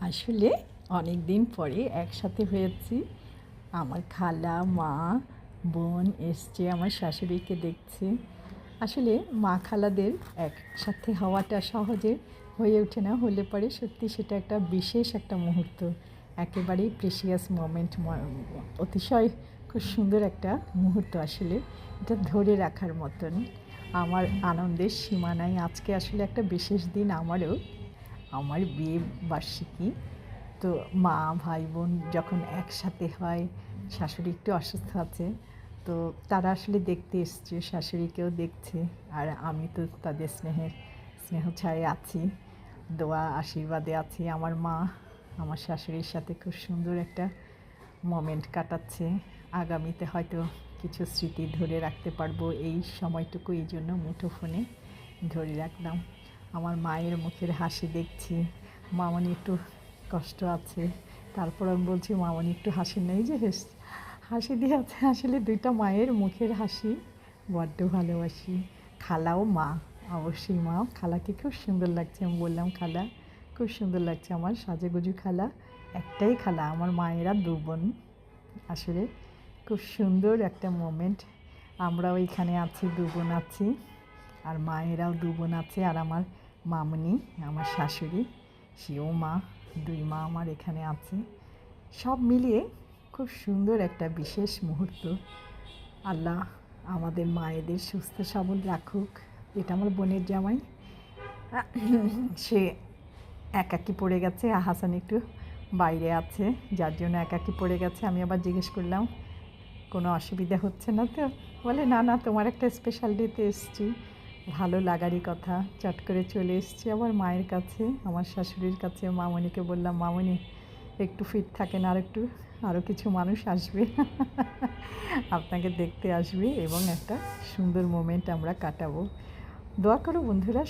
আসলে অনেক দিন পরে একসাথে হয়েছি। আমার খালা, মা, বোন এসছে, আমার শাশুড়িকে দেখছি। আসলে মা খালাদের একসাথে হওয়াটা সহজে হয়ে ওঠে না, হলে পরে সত্যি সেটা একটা বিশেষ একটা মুহূর্ত, একেবারেই প্রেশিয়াস মোমেন্ট, অতিশয় খুব সুন্দর একটা মুহূর্ত। আসলে এটা ধরে রাখার মতন। আমার আনন্দের সীমা নাই। আজকে আসলে একটা বিশেষ দিন আমারও, আমার বিয়ে বার্ষিকী। তো মা ভাই বোন যখন একসাথে হয়, শাশুড়ি একটু অসুস্থ আছে, তো তারা আসলে দেখতে এসছে, শাশুড়িকেও দেখছে। আর আমি তো তাদের স্নেহ ছায়ে আছি, দোয়া আশীর্বাদে আছি। আমার মা আমার শাশুড়ির সাথে খুব সুন্দর একটা মোমেন্ট কাটাচ্ছে। আগামীতে হয়তো কিছু স্মৃতি ধরে রাখতে পারবো এই সময়টুকু, এই জন্য মুঠোফোনে ধরে রাখলাম। আমার মায়ের মুখের হাসি দেখছি। মামনি একটু কষ্ট আছে, তারপর আমি বলছি মামনি একটু হাসি নেই, যে হাসি দিয়ে আছে। আসলে দুইটা মায়ের মুখের হাসি বড্ড ভালোবাসি। খালাও মা, অবশ্যই মা। খালাকে খুব সুন্দর লাগছে। আমি বললাম খালা খুব সুন্দর লাগছে, আমার সাজেগুজু খালা। একটাই খালা, আমার মায়েরা দু বোন। আসলে খুব সুন্দর একটা মোমেন্ট। আমরাও এখানে আছি, দু বোন আছি, আর মায়েরাও দু বোন আছে। আর আমার মামনি, আমার শাশুড়ি, সেও মা। দুই মা আমার এখানে আছে। সব মিলিয়ে খুব সুন্দর একটা বিশেষ মুহূর্ত। আল্লাহ আমাদের মায়েদের সুস্থ সবল রাখুক। এটা আমার বোনের জামাই, সে একাকী পড়ে গেছে। হাসান একটু বাইরে আছে, যার জন্য একাকী পড়ে গেছে। আমি আবার জিজ্ঞেস করলাম কোনো অসুবিধা হচ্ছে না তো? বলে না না, তোমার একটা স্পেশাল ডেতে এসছি, ভালো লাগারই কথা। চট করে চলে এসছি আবার মায়ের কাছে, আমার শাশুড়ির কাছে। মামনিকে বললাম মামনি একটু ফিট থাকেন, আরও কিছু মানুষ আসবে আপনাকে দেখতে আসবে, এবং একটা সুন্দর মোমেন্ট আমরা কাটাবো। দোয়া করো বন্ধুরা।